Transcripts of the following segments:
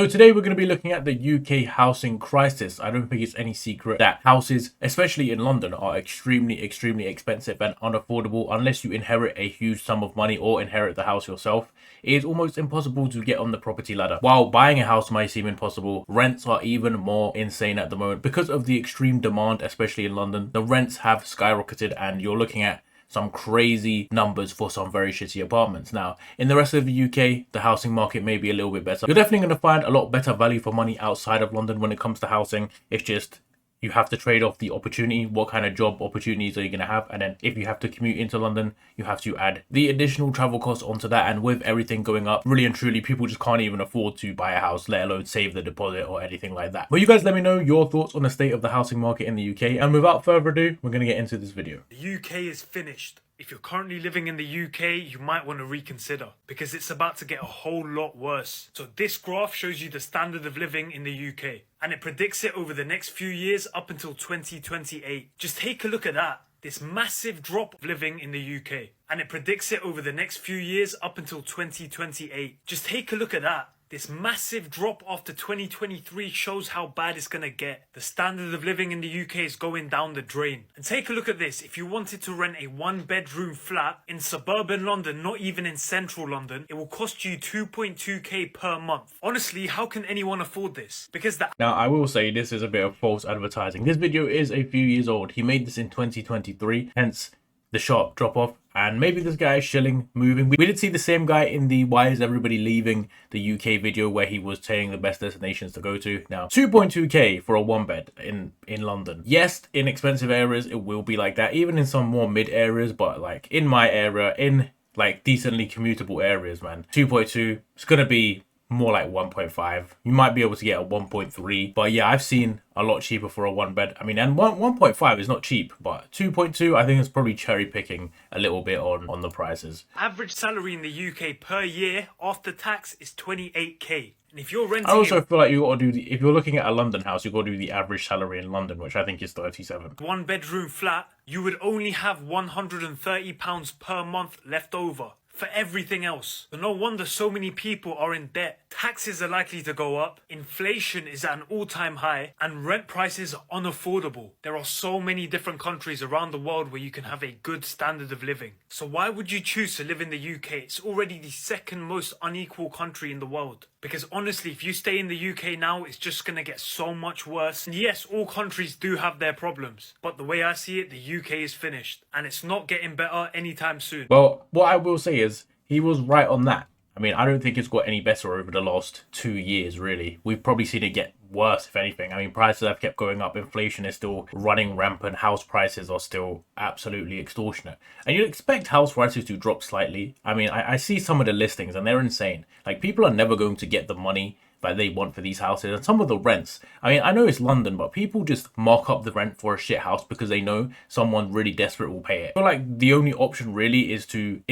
So today we're going to be looking at the UK housing crisis. I don't think it's any secret that houses, especially in London, are extremely expensive and unaffordable unless you inherit a huge sum of money or inherit the house yourself. It is almost impossible to get on the property ladder. While buying a house might seem impossible, rents are even more insane at the moment. Because of the extreme demand, especially in London, the rents have skyrocketed and you're looking at some crazy numbers for some very shitty apartments. Now, in the rest of the UK, the housing market may be a little bit better. You're definitely going to find a lot better value for money outside of London when it comes to housing. It's just you have to trade off the opportunity. What kind of job opportunities are you going to have? And then if you have to commute into London, you have to add the additional travel costs onto that. And with everything going up, really and truly, people just can't even afford to buy a house, let alone save the deposit or anything like that. But you guys let me know your thoughts on the state of the housing market in the UK. And without further ado, we're going to get into this video. The UK is finished. If you're currently living in the UK, you might want to reconsider because it's about to get a whole lot worse. So this graph shows you the standard of living in the UK and it predicts it over the next few years up until 2028. Just take a look at that. This massive drop of living in the UK and it predicts it over the next few years up until 2028. Just take a look at that. This massive drop after 2023 shows how bad it's going to get. The standard of living in the UK is going down the drain. And take a look at this. If you wanted to rent a one-bedroom flat in suburban London, not even in central London, it will cost you 2.2k per month. Honestly, how can anyone afford this? Because that... Now, I will say this is a bit of false advertising. This video is a few years old. He made this in 2023, hence the sharp drop off. And maybe this guy is shilling, moving. We did see the same guy in the Why Is Everybody Leaving the UK video where he was saying the best destinations to go to. Now, 2.2k for a one bed in London. Yes, in expensive areas, it will be like that. Even in some more mid areas, but like in my area, in like decently commutable areas, man, 2.2, it's going to be more like 1.5. You might be able to get a 1.3, but yeah, I've seen a lot cheaper for a one bed. I mean, and 1.5 is not cheap, but 2.2 I think is probably cherry picking a little bit on the prices. Average salary in the UK per year after tax is 28k. And if you're renting, I also feel like you got to do the, if you're looking at a London house, you got to do the average salary in London, which I think is 37. one bedroom flat, you would only have £130 per month left over for everything else. So no wonder so many people are in debt. Taxes are likely to go up, inflation is at an all-time high, and rent prices are unaffordable. There are so many different countries around the world where you can have a good standard of living. So why would you choose to live in the UK? It's already the second most unequal country in the world. Because honestly, if you stay in the UK now, it's just going to get so much worse. And yes, all countries do have their problems. But the way I see it, the UK is finished. And it's not getting better anytime soon. Well, what I will say is, he was right on that. I mean, I don't think it's got any better over the last 2 years, really. We've probably seen it get worse, if anything. I mean, prices have kept going up. Inflation is still running rampant. House prices are still absolutely extortionate. And you'd expect house prices to drop slightly. I mean, I see some of the listings and they're insane. Like, people are never going to get the money that they want for these houses. And some of the rents, I mean, I know it's London, but people just mark up the rent for a shit house because they know someone really desperate will pay it. I feel like the only option really is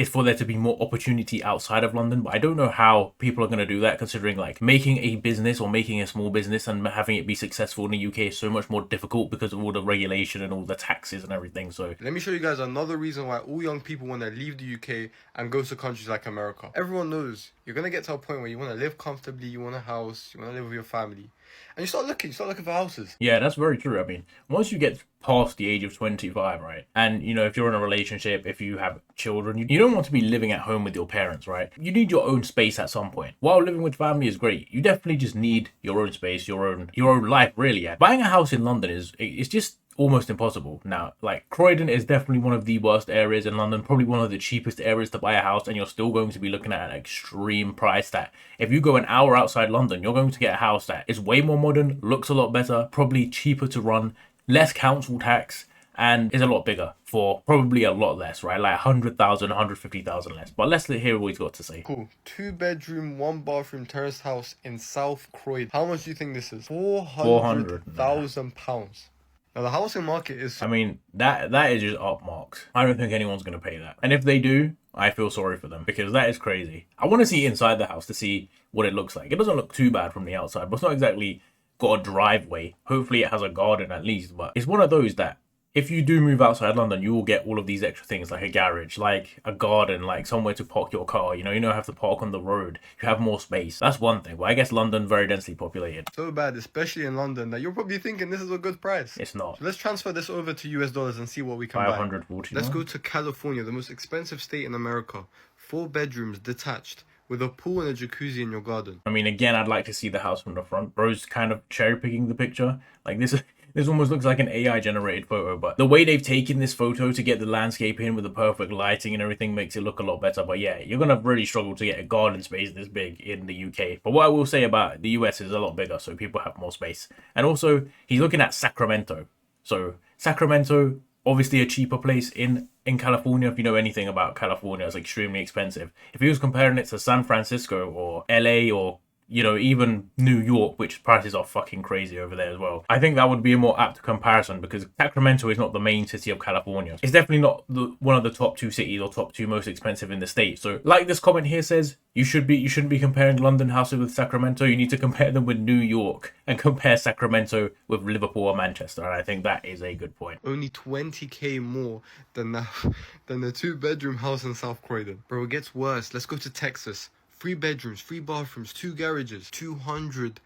for there to be more opportunity outside of London, but I don't know how people are going to do that, considering like making a business or making a small business and having it be successful in the UK is so much more difficult because of all the regulation and all the taxes and everything. So let me show you guys another reason why all young people want to leave the UK and go to countries like America. Everyone knows you're going to get to a point where you want to live comfortably, you want a house, you want to live with your family, and you start looking for houses. Yeah, that's very true. I mean, once you get past the age of 25, right, and you know, if you're in a relationship, if you have children, you don't want to be living at home with your parents, right? You need your own space at some point. While living with family is great, you definitely just need your own space, your own life, really. Yeah. Buying a house in London it's just almost impossible. Now, like, Croydon is definitely one of the worst areas in London, probably one of the cheapest areas to buy a house, and you're still going to be looking at an extreme price that if you go an hour outside London, you're going to get a house that is way more modern, looks a lot better, probably cheaper to run, less council tax, and is a lot bigger for probably a lot less, right? Like 100,000, 150,000 less. But let's hear what he's got to say. Cool. 2-bedroom, 1-bathroom terrace house in South Croydon. How much do you think this is? £400,000. Now, the housing market is... I mean, that is just up marks. I don't think anyone's going to pay that. And if they do, I feel sorry for them because that is crazy. I want to see inside the house to see what it looks like. It doesn't look too bad from the outside, but it's not exactly got a driveway. Hopefully it has a garden at least, but it's one of those that if you do move outside London, you will get all of these extra things like a garage, like a garden, like somewhere to park your car. You don't have to park on the road. You have more space. That's one thing. But I guess London, very densely populated. So bad, especially in London, that you're probably thinking this is a good price. It's not. So let's transfer this over to US dollars and see what we can buy. 540. Let's go to California, the most expensive state in America. 4 bedrooms, detached, with a pool and a jacuzzi in your garden. I mean, again, I'd like to see the house from the front. Bro's kind of cherry picking the picture. Like this almost looks like an AI generated photo, but the way they've taken this photo to get the landscape in with the perfect lighting and everything makes it look a lot better. But yeah, you're gonna really struggle to get a garden space this big in the UK. But what I will say about the US is a lot bigger, so people have more space. And also, he's looking at Sacramento. So Sacramento, obviously a cheaper place in California. If you know anything about California, it's extremely expensive. If he was comparing it to San Francisco or LA or even New York, which prices are fucking crazy over there as well, I think that would be a more apt comparison, because Sacramento is not the main city of California. It's definitely not one of the top 2 cities or top 2 most expensive in the state. So like this comment here says, you shouldn't be comparing London houses with Sacramento. You need to compare them with New York and compare Sacramento with Liverpool or Manchester. And I think that is a good point. Only 20k more than the 2-bedroom house in South Croydon. Bro, it gets worse. Let's go to Texas. 3 bedrooms, 3 bathrooms, 2 garages, $200k.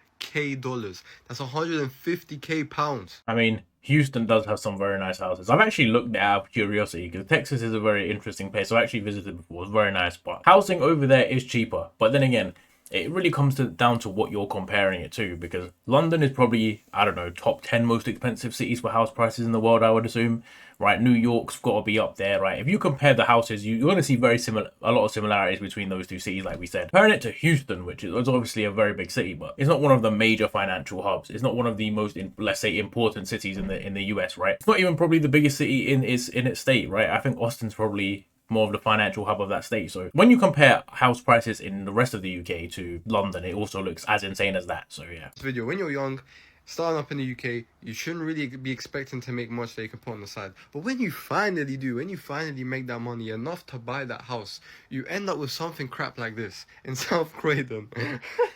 That's 150k pounds. I mean, Houston does have some very nice houses. I've actually looked at out of curiosity, because Texas is a very interesting place. I've actually visited before. It's very nice, but housing over there is cheaper. But then again, it really comes down to what you're comparing it to, because London is probably, I don't know, top 10 most expensive cities for house prices in the world, I would assume. Right, New York's got to be up there, right? If you compare the houses, you're going to see a lot of similarities between those 2 cities, like we said. Comparing it to Houston, which is obviously a very big city, but it's not one of the major financial hubs. It's not one of the most, let's say, important cities in the US, right? It's not even probably the biggest city in its state, right? I think Austin's probably more of the financial hub of that state. So when you compare house prices in the rest of the UK to London, it also looks as insane as that. So yeah. This video, when you're young, starting up in the UK, you shouldn't really be expecting to make much that you can put on the side. But when you finally do, when you finally make that money enough to buy that house, you end up with something crap like this in South Croydon.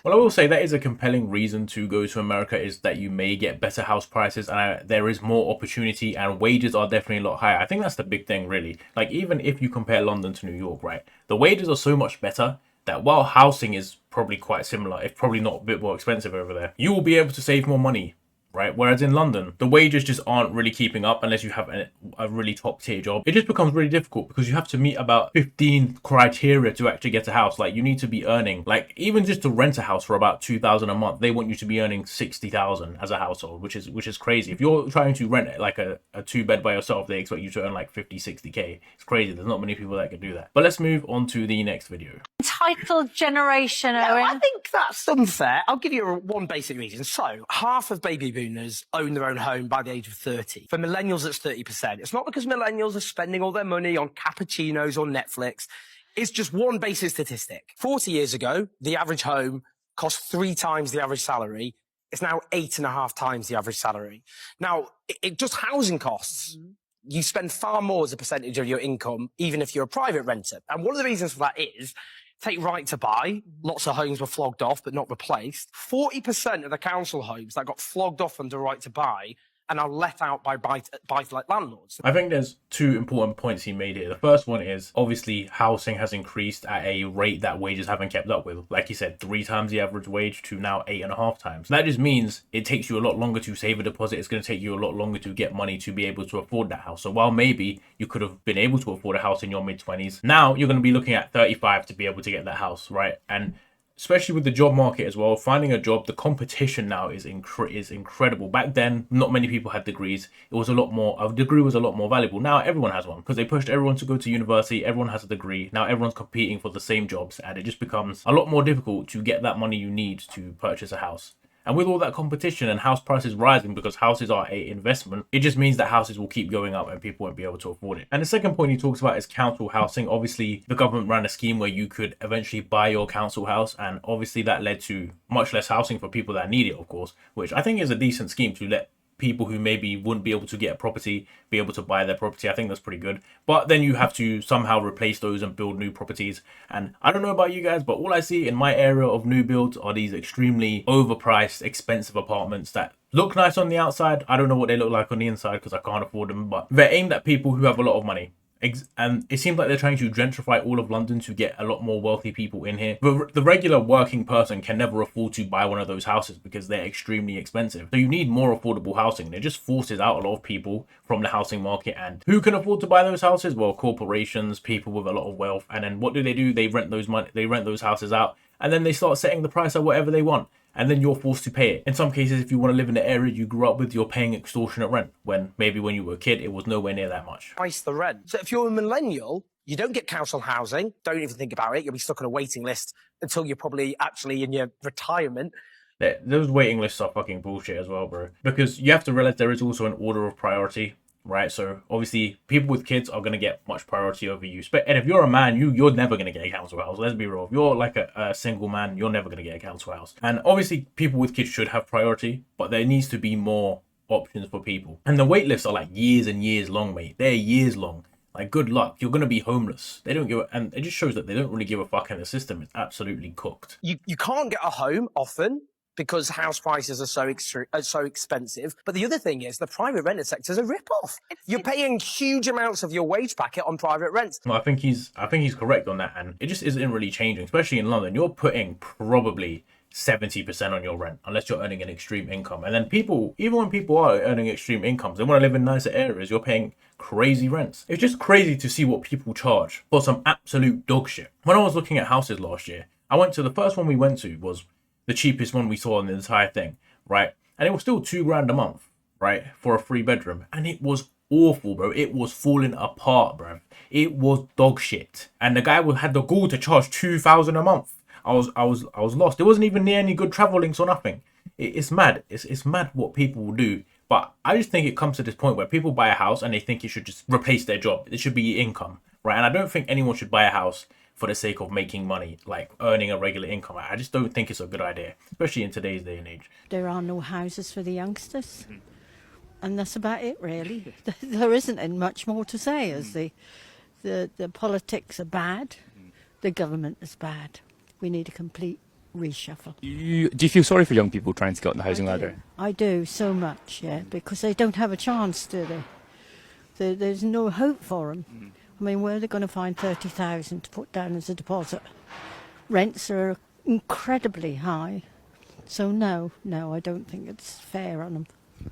Well, I will say that is a compelling reason to go to America, is that you may get better house prices and there is more opportunity and wages are definitely a lot higher. I think that's the big thing, really. Like, even if you compare London to New York, right, the wages are so much better that while housing is probably quite similar, if probably not a bit more expensive over there, you will be able to save more money, right? Whereas in London, the wages just aren't really keeping up unless you have a really top tier job. It just becomes really difficult because you have to meet about 15 criteria to actually get a house. Like, you need to be earning, like, even just to rent a house for about $2,000 a month, they want you to be earning $60,000 as a household, which is crazy. If you're trying to rent like a 2-bed by yourself, they expect you to earn like 50, 60k. It's crazy. There's not many people that can do that. But let's move on to the next video. Entitled generation, No, Owen. I think that's unfair. I'll give you one basic reason. So, half of baby boomers own their own home by the age of 30. For millennials, it's 30%. It's not because millennials are spending all their money on cappuccinos or Netflix. It's just one basic statistic. 40 years ago, the average home cost 3 times the average salary. It's now 8.5 times the average salary. Now, just housing costs. You spend far more as a percentage of your income, even if you're a private renter. And one of the reasons for that is, take Right to Buy. Lots of homes were flogged off, but not replaced. 40% of the council homes that got flogged off under Right to Buy and are let out by buy-to-let landlords. I think there's 2 important points he made here. The first one is, obviously, housing has increased at a rate that wages haven't kept up with. Like he said, 3 times the average wage to now 8.5 times. That just means it takes you a lot longer to save a deposit. It's going to take you a lot longer to get money to be able to afford that house. So while maybe you could have been able to afford a house in your mid-20s, now you're going to be looking at 35 to be able to get that house, right? And especially with the job market as well, finding a job, the competition now is incredible. Back then, not many people had degrees. It was a degree was a lot more valuable. Now everyone has one because they pushed everyone to go to university. Everyone has a degree. Now everyone's competing for the same jobs, and it just becomes a lot more difficult to get that money you need to purchase a house. And with all that competition and house prices rising because houses are an investment, it just means that houses will keep going up and people won't be able to afford it. And the second point he talks about is council housing. Obviously, the government ran a scheme where you could eventually buy your council house, and obviously that led to much less housing for people that need it, of course, which I think is a decent scheme to let people who maybe wouldn't be able to get a property be able to buy their property. I think that's pretty good. But then you have to somehow replace those and build new properties. And I don't know about you guys, but all I see in my area of new builds are these extremely overpriced, expensive apartments that look nice on the outside. I don't know what they look like on the inside because I can't afford them, but they're aimed at people who have a lot of money. And it seems like they're trying to gentrify all of London to get a lot more wealthy people in here. But the regular working person can never afford to buy one of those houses because they're extremely expensive. So you need more affordable housing. It just forces out a lot of people from the housing market. And who can afford to buy those houses? Well, corporations, people with a lot of wealth. And then what do? They rent those houses out, and then they start setting the price at whatever they want. And then you're forced to pay it. In some cases, if you want to live in the area you grew up with, you're paying extortionate rent when maybe when you were a kid, it was nowhere near that much. Twice the rent. So if you're a millennial, you don't get council housing. Don't even think about it. You'll be stuck on a waiting list until you're probably actually in your retirement. Those waiting lists are fucking bullshit as well, bro. Because you have to realize there is also an order of priority, right? So obviously people with kids are going to get much priority over you. And if you're a man, you're never going to get a council house. Let's be real. If you're like a single man, you're never going to get a council house. And obviously people with kids should have priority, but there needs to be more options for people. And the wait lists are like years and years long, mate. They're years long. Like, good luck. You're going to be homeless. They don't give and it just shows that they don't really give a fuck, and the system is absolutely cooked. You can't get a home often because house prices are so expensive. But the other thing is the private rented sector is a rip-off. You're paying huge amounts of your wage packet on private rents. Well, I think he's correct on that, and it just isn't really changing, especially in London. You're putting probably 70% on your rent unless you're earning an extreme income. And then people, even when people are earning extreme incomes, they want to live in nicer areas, you're paying crazy rents. It's just crazy to see what people charge for some absolute dog shit. When I was looking at houses last year, the first one we went to was the cheapest one we saw in the entire thing, right? And it was still £2,000 a month, right, for a 3-bedroom. And it was awful, bro. It was falling apart, bro. It was dog shit. And the guy had the gall to charge £2,000 a month. I was lost. It wasn't even near any good travel links or nothing. It's mad. It's mad what people will do. But I just think it comes to this point where people buy a house and they think it should just replace their job. It should be income, right? And I don't think anyone should buy a house for the sake of making money, like earning a regular income. I just don't think it's a good idea, especially in today's day and age. There are no houses for the youngsters. And that's about it, really. There isn't much more to say, as the politics are bad, the government is bad. We need a complete reshuffle. Do you feel sorry for young people trying to get on the housing ladder? I do, so much, yeah, because they don't have a chance, do they? There's no hope for them. I mean, where are they going to find 30,000 to put down as a deposit? Rents are incredibly high. So no, I don't think it's fair on them.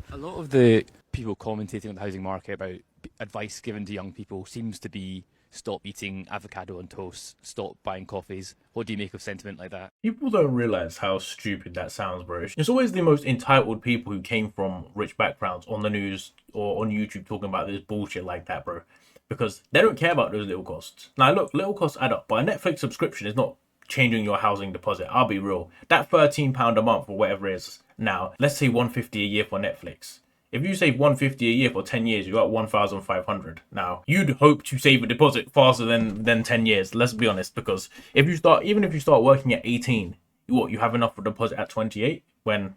A lot of the people commentating on the housing market about advice given to young people seems to be stop eating avocado on toast, stop buying coffees. What do you make of sentiment like that? People don't realize how stupid that sounds, bro. It's always the most entitled people who came from rich backgrounds on the news or on YouTube talking about this bullshit like that, bro. Because they don't care about those little costs. Now, look, little costs add up, but a Netflix subscription is not changing your housing deposit. I'll be real. That £13 a month or whatever it is now, let's say £150 a year for Netflix. If you save £150 a year for 10 years, you're at 1,500. Now, you'd hope to save a deposit faster than 10 years. Let's be honest, because even if you start working at 18, you have enough for deposit at 28? When,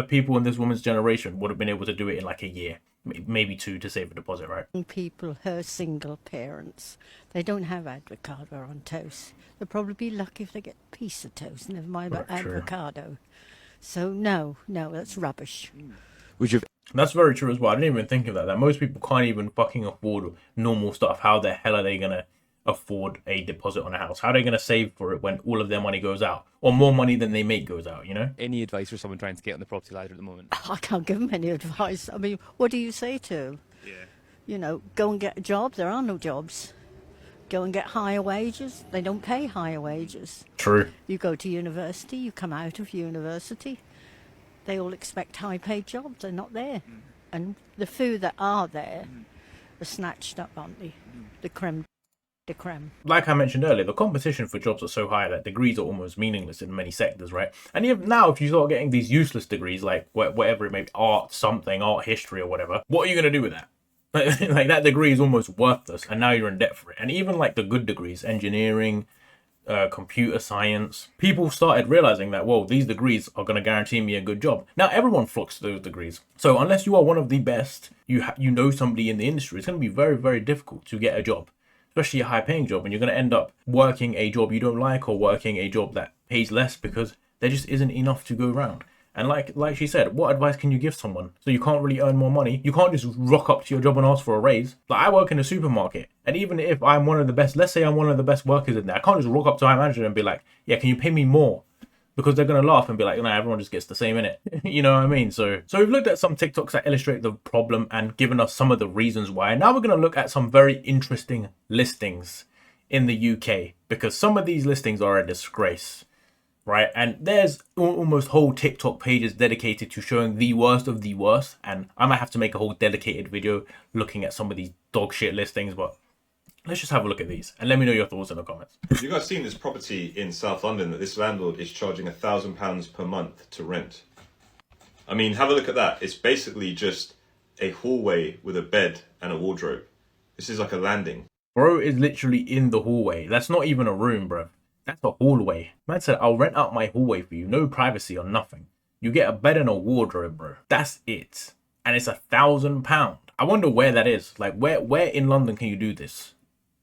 people in this woman's generation would have been able to do it in like a year, maybe 2 to save a deposit, right? People who are single parents, they don't have avocado on toast. They'll probably be lucky if they get a piece of toast, never mind about avocado. So no, that's rubbish. That's very true as well. I didn't even think of that most people can't even fucking afford normal stuff. How the hell are they gonna afford a deposit on a house? How are they gonna save for it when all of their money goes out, or more money than they make goes out? Any advice for someone trying to get on the property ladder at the moment? I can't give them any advice. I mean, what do you say to them? Go and get a job. There are no jobs. Go and get higher wages. They don't pay higher wages. True. You go to university, you come out of university, they all expect high-paid jobs. They're not there. And the few that are there are snatched up, aren't they? The creme de creme. Like I mentioned earlier, the competition for jobs are so high that degrees are almost meaningless in many sectors, right? And even now, if you start getting these useless degrees, like whatever it may be, art history or whatever, what are you going to do with that? Like that degree is almost worthless, and now you're in debt for it. And even like the good degrees, engineering, computer science, people started realizing that, whoa, these degrees are going to guarantee me a good job. Now everyone flocks to those degrees. So unless you are one of the best, you know somebody in the industry, it's going to be very, very difficult to get a job, especially a high paying job. And you're going to end up working a job you don't like, or working a job that pays less because there just isn't enough to go around. And like she said, what advice can you give someone? So you can't really earn more money. You can't just rock up to your job and ask for a raise. Like, I work in a supermarket, and even if I'm one of the best, let's say I'm one of the best workers in there, I can't just rock up to my manager and be like, yeah, can you pay me more? Because they're gonna laugh and be like, nah, everyone just gets the same in it. You know what I mean? So we've looked at some TikToks that illustrate the problem and given us some of the reasons why. Now we're gonna look at some very interesting listings in the UK, because some of these listings are a disgrace, right? And there's almost whole TikTok pages dedicated to showing the worst of the worst. And I might have to make a whole dedicated video looking at some of these dog shit listings, but let's just have a look at these and let me know your thoughts in the comments. You guys seen this property in South London that this landlord is charging £1,000 per month to rent? I mean, have a look at that. It's basically just a hallway with a bed and a wardrobe. This is like a landing. Bro is literally in the hallway. That's not even a room, bro. That's a hallway. Man said, I'll rent out my hallway for you. No privacy or nothing. You get a bed and a wardrobe, bro. That's it. And it's £1,000. I wonder where that is. Like, where in London can you do this?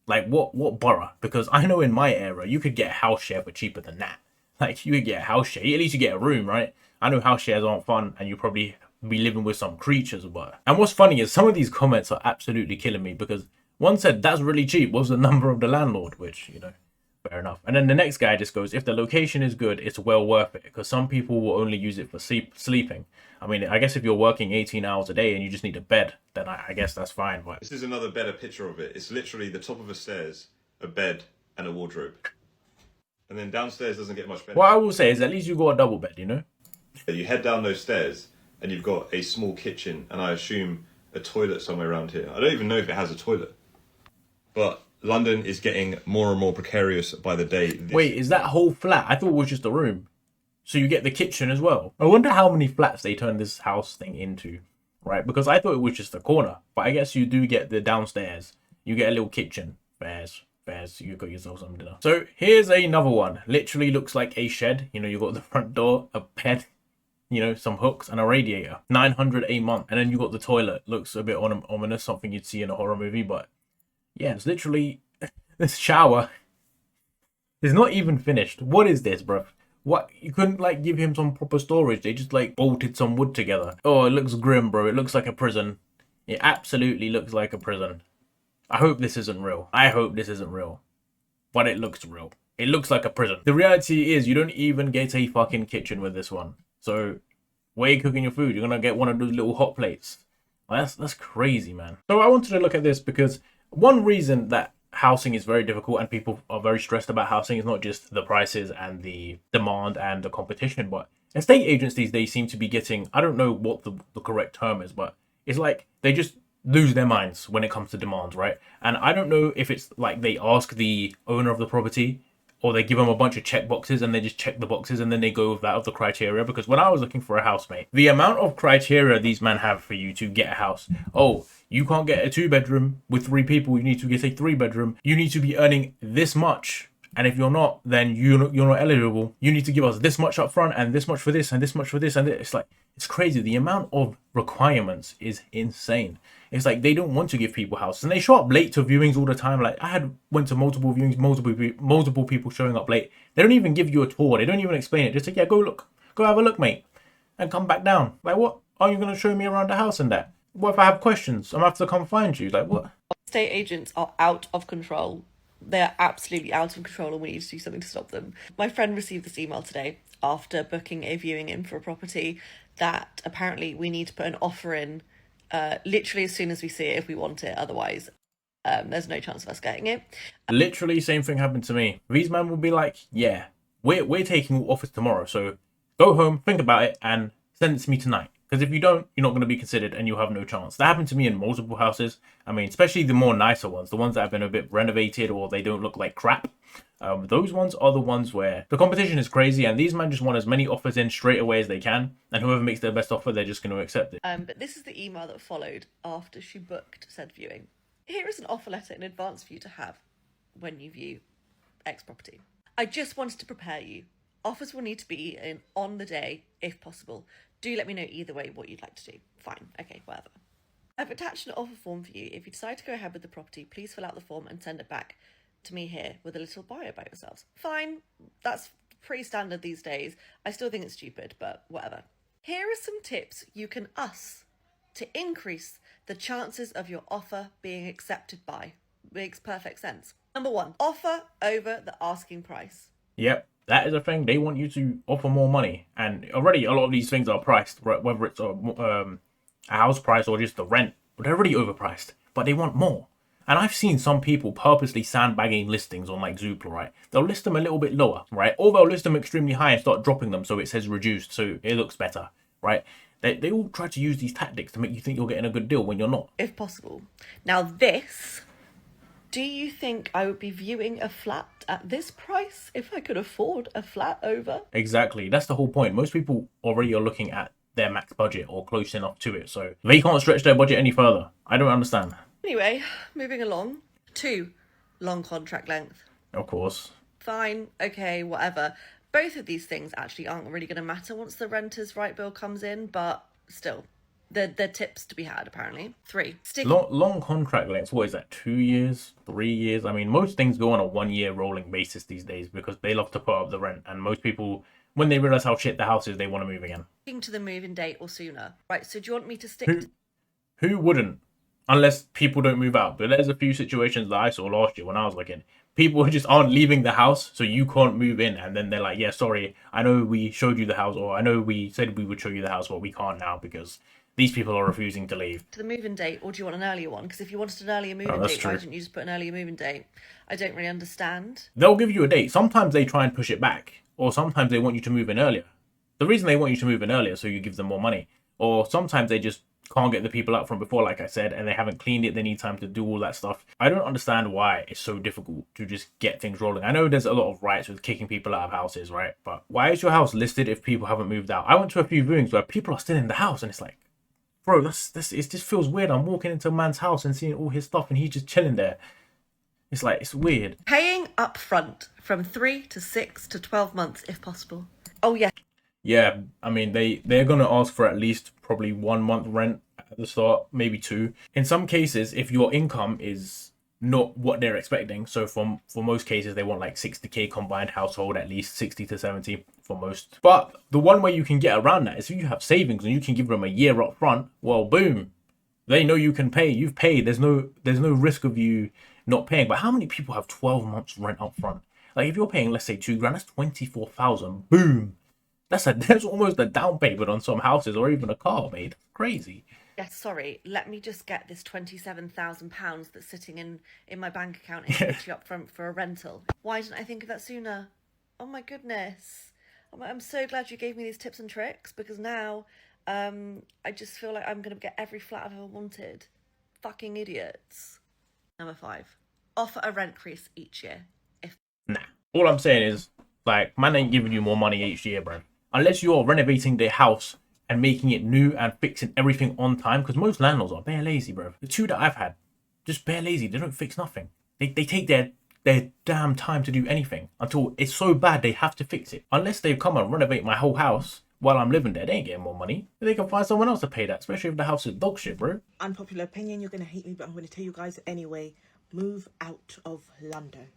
Like, what borough? Because I know in my area, you could get a house share for cheaper than that. Like, you could get a house share. At least you get a room, right? I know house shares aren't fun, and you probably be living with some creatures or whatever. And what's funny is some of these comments are absolutely killing me, because one said, that's really cheap. What's the number of the landlord? Which, you know, fair enough. And then the next guy just goes, if the location is good, it's well worth it, because some people will only use it for sleeping. I mean, I guess if you're working 18 hours a day and you just need a bed, then I guess that's fine. But this is another better picture of it. It's literally the top of the stairs, a bed and a wardrobe. And then downstairs doesn't get much better. what I will say is at least you got a double bed, you know? You head down those stairs and you've got a small kitchen and I assume a toilet somewhere around here. I don't even know if it has a toilet. But London is getting more and more precarious by the day. Wait, is that whole flat? I thought it was just a room. So you get the kitchen as well. I wonder how many flats they turned this house thing into, right? Because I thought it was just a corner. But I guess you do get the downstairs. You get a little kitchen. Fairs. You got yourself some dinner. So here's another one. Literally looks like a shed. You know, you got the front door, a bed, you know, some hooks and a radiator. 900 a month. And then you got the toilet. Looks a bit ominous, something you'd see in a horror movie. But yeah, it's literally this shower is not even finished. What is this, bro? What, you couldn't like give him some proper storage? They just like bolted some wood together. Oh, it looks grim, bro. It looks like a prison. It absolutely looks like a prison. I hope this isn't real. I hope this isn't real. But it looks real. It looks like a prison. The reality is you don't even get a fucking kitchen with this one. So where are you cooking your food? You're gonna get one of those little hot plates. Well, that's crazy, man. So I wanted to look at this because one reason that housing is very difficult and people are very stressed about housing is not just the prices and the demand and the competition, but estate agents these days seem to be getting, I don't know what the correct term is, but it's like they just lose their minds when it comes to demands, right? And I don't know if it's like they ask the owner of the property or they give them a bunch of check boxes and they just check the boxes and then they go with that of the criteria. Because when I was looking for a housemate, the amount of criteria these men have for you to get a house, oh, you can't get a 2-bedroom with 3 people, you need to get a 3-bedroom, you need to be earning this much, and if you're not, then you're not eligible. You need to give us this much up front and this much for this and this much for this, and it's like, it's crazy. The amount of requirements is insane. It's like they don't want to give people houses, and they show up late to viewings all the time. Like I went to multiple viewings, multiple people showing up late. They don't even give you a tour. They don't even explain it. Just like, yeah, go have a look, mate, and come back down. Like, what? Are you gonna show me around the house and that? What if I have questions? I'm gonna have to come find you. Like, what? Estate agents are out of control. They're absolutely out of control and we need to do something to stop them. My friend received this email today after booking a viewing in for a property that apparently we need to put an offer in literally as soon as we see it if we want it. Otherwise, there's no chance of us getting it. Literally, same thing happened to me. These men will be like, yeah, we're taking offers tomorrow. So go home, think about it and send it to me tonight. Because if you don't, you're not going to be considered and you'll have no chance. That happened to me in multiple houses. I mean, especially the more nicer ones, the ones that have been a bit renovated or they don't look like crap. Those ones are the ones where the competition is crazy and these men just want as many offers in straight away as they can. And whoever makes their best offer, they're just going to accept it. But this is the email that followed after she booked said viewing. Here is an offer letter in advance for you to have when you view X property. I just wanted to prepare you. Offers will need to be in on the day, if possible. Do let me know either way what you'd like to do. Fine, okay, whatever. I've attached an offer form for you. If you decide to go ahead with the property, please fill out the form and send it back to me here with a little bio about yourselves. Fine, that's pretty standard these days. I still think it's stupid, but whatever. Here are some tips you can to increase the chances of your offer being accepted by. Makes perfect sense. Number 1, offer over the asking price. Yep, that is a thing. They want you to offer more money, and already a lot of these things are priced, right? Whether it's a house price or just the rent, but they're already overpriced. But they want more. And I've seen some people purposely sandbagging listings on like Zoopla, right? They'll list them a little bit lower, right? Or they'll list them extremely high and start dropping them so it says reduced, so it looks better, right? They all try to use these tactics to make you think you're getting a good deal when you're not. If possible. Now this, do you think I would be viewing a flat at this price if I could afford a flat over? Exactly. That's the whole point. Most people already are looking at their max budget or close enough to it, so they can't stretch their budget any further. I don't understand. Anyway, moving along. 2, long contract length. Of course. Fine, okay, whatever. Both of these things actually aren't really going to matter once the renter's right bill comes in, but still, they're tips to be had, apparently. 3, long contract lengths. What is that, 2 years, 3 years? I mean, most things go on a 1 year rolling basis these days because they love to put up the rent, and most people, when they realize how shit the house is, they want to move again. Sticking to the move-in date or sooner. Right, so do you want me to stick Who wouldn't? Unless people don't move out. But there's a few situations that I saw last year when I was looking. People just aren't leaving the house, so you can't move in. And then they're like, yeah, sorry, I know we showed you the house, or I know we said we would show you the house, but we can't now because these people are refusing to leave. To the move-in date, or do you want an earlier one? Because if you wanted an earlier move-in date, why didn't you just put an earlier move-in date? I don't really understand. They'll give you a date. Sometimes they try and push it back, or sometimes they want you to move in earlier. The reason they want you to move in earlier so you give them more money, or sometimes they just can't get the people out from before, like I said, and they haven't cleaned it. They need time to do all that stuff. I don't understand why it's so difficult to just get things rolling. I know there's a lot of rights with kicking people out of houses, right? But why is your house listed if people haven't moved out? I went to a few viewings where people are still in the house, and it's like, bro, it just feels weird. I'm walking into a man's house and seeing all his stuff, and he's just chilling there. It's like, it's weird. Paying up front from 3 to 6 to 12 months if possible. Oh, yeah. Yeah, I mean, they're going to ask for at least probably 1 month rent at the start, maybe 2. In some cases, if your income is not what they're expecting, so for most cases, they want like 60k combined household, at least 60 to 70 for most. But the one way you can get around that is if you have savings and you can give them a year up front, well, boom, they know you can pay. You've paid. There's no risk of you not paying. But how many people have 12 months rent up front? Like if you're paying, let's say £2,000, that's 24,000. Boom. That's almost a down payment on some houses or even a car, mate. Crazy. Yes, sorry. Let me just get this £27,000 that's sitting in my bank account and put you up front for a rental. Why didn't I think of that sooner? Oh my goodness. I'm so glad you gave me these tips and tricks because now I just feel like I'm going to get every flat I've ever wanted. Fucking idiots. Number 5. Offer a rent increase each year. Nah. All I'm saying is, like, man ain't giving you more money each year, bro. Unless you're renovating their house and making it new and fixing everything on time, because most landlords are bare lazy, bro. The 2 that I've had, just bare lazy. They don't fix nothing. They take their damn time to do anything until it's so bad they have to fix it. Unless they come and renovate my whole house while I'm living there, they ain't getting more money. They can find someone else to pay that, especially if the house is dog shit, bro. Unpopular opinion, you're going to hate me, but I'm going to tell you guys anyway. Move out of London.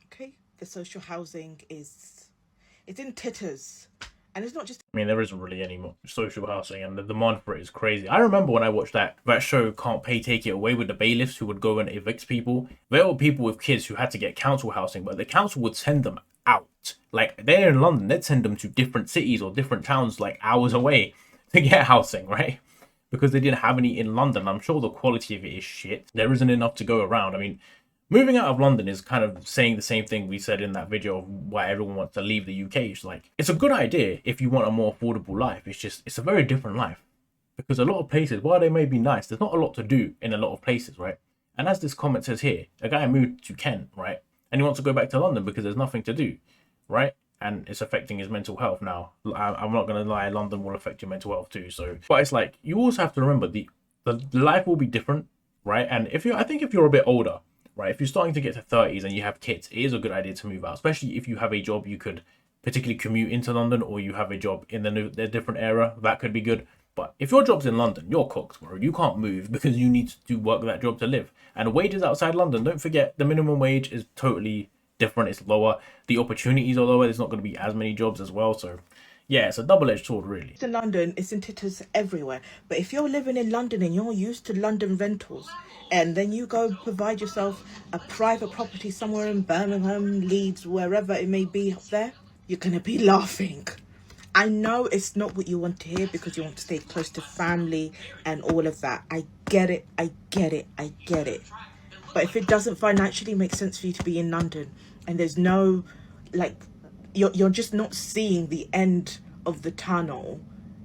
Okay? The social housing it's in titters. And it's not just... I mean, there isn't really any more social housing, and the demand for it is crazy. I remember when I watched that show, Can't Pay, Take It Away, with the bailiffs who would go and evict people. There were people with kids who had to get council housing, but the council would send them out. Like, they're in London, they'd send them to different cities or different towns, like, hours away to get housing, right? Because they didn't have any in London. I'm sure the quality of it is shit. There isn't enough to go around. I mean, moving out of London is kind of saying the same thing we said in that video of why everyone wants to leave the UK. It's like, it's a good idea if you want a more affordable life. It's just, it's a very different life. Because a lot of places, while they may be nice, there's not a lot to do in a lot of places, right? And as this comment says here, a guy moved to Kent, right? And he wants to go back to London because there's nothing to do, right? And it's affecting his mental health now. I'm not going to lie, London will affect your mental health too. So, but it's like, you also have to remember the life will be different, right? And I think if you're a bit older, right, if you're starting to get to 30s and you have kids, it is a good idea to move out, especially if you have a job you could particularly commute into London, or you have a job in the different area, that could be good. But if your job's in London, you're cooked, bro. You can't move because you need to do work that job to live. And wages outside London, don't forget, the minimum wage is totally different. It's lower. The opportunities are lower. There's not going to be as many jobs as well. So yeah, it's a double-edged sword, really. In London, it's in titters everywhere. But if you're living in London and you're used to London rentals, and then you go provide yourself a private property somewhere in Birmingham, Leeds, wherever it may be up there, you're going to be laughing. I know it's not what you want to hear because you want to stay close to family and all of that. I get it. But if it doesn't financially make sense for you to be in London and there's no, like, you're just not seeing the end of the tunnel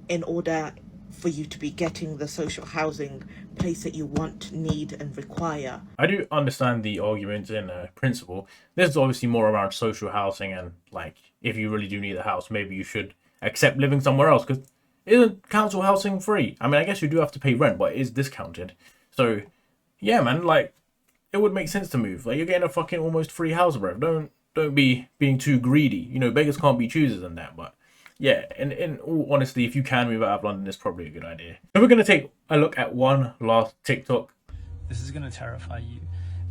in order for you to be getting the social housing place that you want, need and require. I do understand the argument in principle. This is obviously more around social housing and, like, if you really do need a house, maybe you should accept living somewhere else, because isn't council housing free? I mean, I guess you do have to pay rent, but it is discounted. So, yeah, man, like, it would make sense to move. Like, you're getting a fucking almost free house, bro. Don't be being too greedy. You know, beggars can't be choosers and that, but yeah, in all honesty, if you can move out of London, it's probably a good idea. So we're going to take a look at one last TikTok. This is going to terrify you.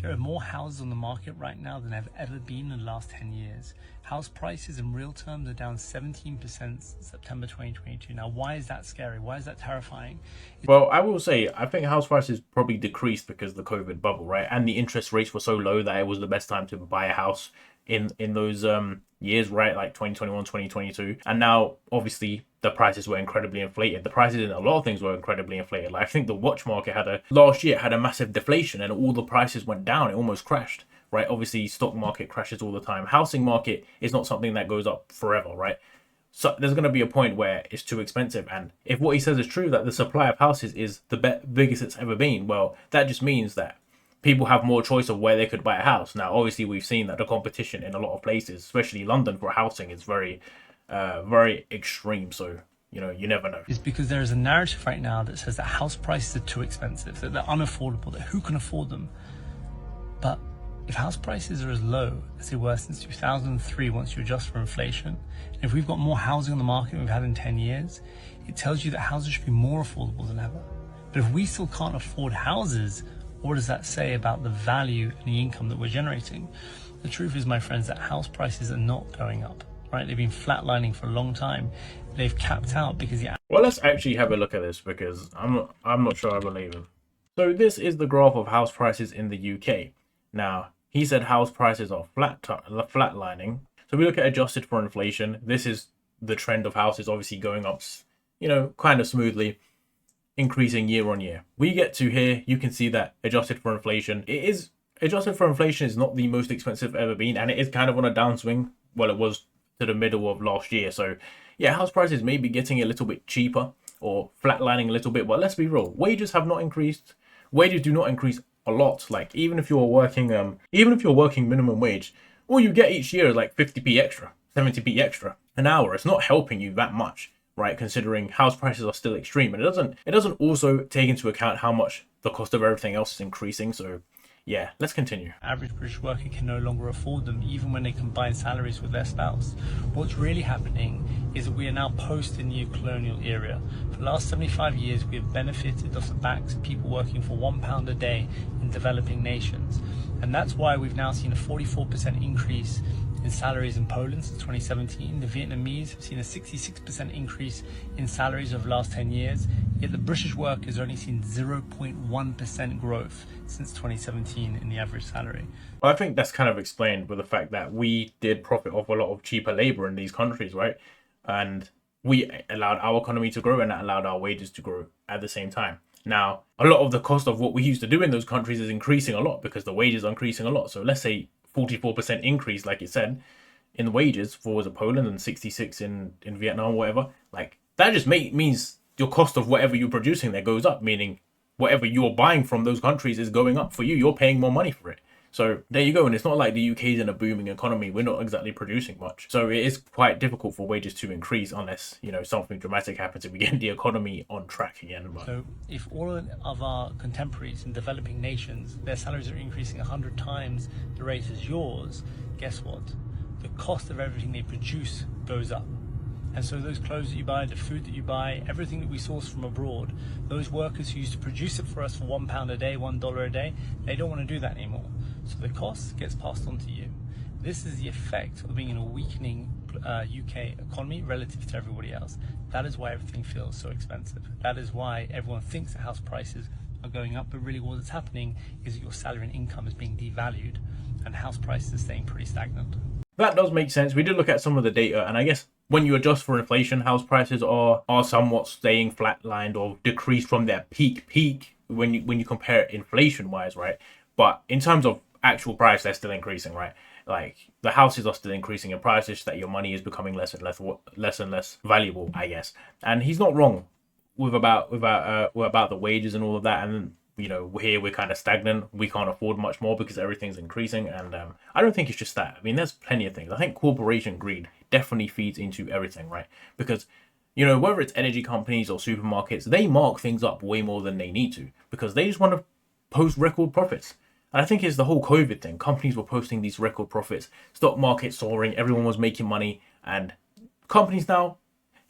There are more houses on the market right now than have ever been in the last 10 years. House prices in real terms are down 17% since September 2022. Now, why is that scary? Why is that terrifying? Well, I will say, I think house prices probably decreased because of the COVID bubble, right? And the interest rates were so low that it was the best time to buy a house in those years, right? Like 2021, 2022. And now, obviously, the prices were incredibly inflated. The prices in a lot of things were incredibly inflated. Like, I think the watch market last year had a massive deflation and all the prices went down. It almost crashed, right? Obviously, stock market crashes all the time. Housing market is not something that goes up forever, right? So there's going to be a point where it's too expensive. And if what he says is true, that the supply of houses is the biggest it's ever been, well, that just means that people have more choice of where they could buy a house. Now, obviously, we've seen that the competition in a lot of places, especially London, for housing is very extreme. So, you know, you never know. It's because there is a narrative right now that says that house prices are too expensive, that they're unaffordable, that who can afford them? But if house prices are as low as they were since 2003, once you adjust for inflation, and if we've got more housing on the market than we've had in 10 years, it tells you that houses should be more affordable than ever. But if we still can't afford houses, what does that say about the value and the income that we're generating? The truth is, my friends, that house prices are not going up, right? They've been flatlining for a long time. They've capped out because well, let's actually have a look at this because I'm not sure I believe him. So this is the graph of house prices in the UK. Now, he said house prices are flatlining. So we look at adjusted for inflation. This is the trend of houses obviously going up, you know, kind of smoothly, increasing year on year. We get to here, you can see that adjusted for inflation, is not the most expensive ever been, and it is kind of on a downswing. Well, it was to the middle of last year. So yeah, house prices may be getting a little bit cheaper or flatlining a little bit, but let's be real, wages have not increased. Wages do not increase a lot. Like, even if you're working minimum wage, all you get each year is like 50p extra, 70p extra an hour. It's not helping you that much, right? Considering house prices are still extreme, and it doesn't also take into account how much the cost of everything else is increasing. So yeah, let's continue. Average British worker can no longer afford them, even when they combine salaries with their spouse. What's really happening is that we are now post the new colonial era. For the last 75 years, we have benefited off the backs of people working for £1 a day in developing nations. And that's why we've now seen a 44% increase in salaries in Poland since 2017. The Vietnamese have seen a 66% increase in salaries over the last 10 years, yet the British worker has only seen 0.1% growth since 2017 in the average salary. Well, I think that's kind of explained with the fact that we did profit off a lot of cheaper labor in these countries, right? And we allowed our economy to grow, and that allowed our wages to grow at the same time. Now, a lot of the cost of what we used to do in those countries is increasing a lot because the wages are increasing a lot. So let's say 44% increase, like it said, in wages for Poland and 66 in Vietnam, whatever. Like, that just means your cost of whatever you're producing there goes up, meaning whatever you're buying from those countries is going up for you. You're paying more money for it. So there you go. And it's not like the UK is in a booming economy. We're not exactly producing much. So it is quite difficult for wages to increase unless, you know, something dramatic happens and we get the economy on track again. But so if all of our contemporaries in developing nations, their salaries are increasing 100 times the rate as yours, guess what? The cost of everything they produce goes up. And so those clothes that you buy, the food that you buy, everything that we source from abroad, those workers who used to produce it for us for £1 a day, $1 a day, they don't want to do that anymore. So the cost gets passed on to you. This is the effect of being in a weakening UK economy relative to everybody else. That is why everything feels so expensive. That is why everyone thinks that house prices are going up, but really what's happening is that your salary and income is being devalued and house prices are staying pretty stagnant. That does make sense. We did look at some of the data, and I guess when you adjust for inflation, house prices are somewhat staying flatlined or decreased from their peak when you compare it inflation wise, right? But in terms of actual price, they're still increasing, right? Like the houses are still increasing in price, it's just that your money is becoming less and less valuable, I guess. And he's not wrong with about the wages and all of that. And you know, here we're kind of stagnant. We can't afford much more because everything's increasing. And I don't think it's just that. I mean, there's plenty of things. I think corporation greed definitely feeds into everything, right? Because, you know, whether it's energy companies or supermarkets, they mark things up way more than they need to because they just want to post record profits. And I think it's the whole COVID thing. Companies were posting these record profits, stock market soaring, everyone was making money. And companies now,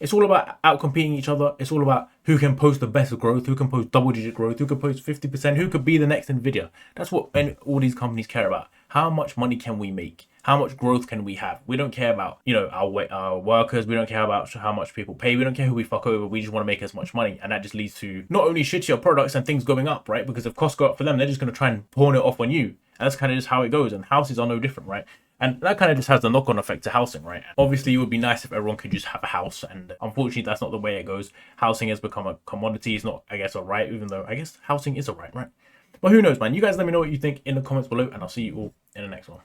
it's all about outcompeting each other. It's all about who can post the best growth, who can post double-digit growth, who can post 50%, who could be the next Nvidia. That's what all these companies care about. How much money can we make? How much growth can we have? We don't care about, you know, our workers. We don't care about how much people pay. We don't care who we fuck over. We just want to make as much money. And that just leads to not only shittier products and things going up, right? Because if costs go up for them, they're just going to try and pawn it off on you. And that's kind of just how it goes. And houses are no different, right? And that kind of just has the knock-on effect to housing, right? Obviously, it would be nice if everyone could just have a house. And unfortunately, that's not the way it goes. Housing has become a commodity. It's not, I guess, a right, even though I guess housing is a right? But who knows, man? You guys let me know what you think in the comments below. And I'll see you all in the next one.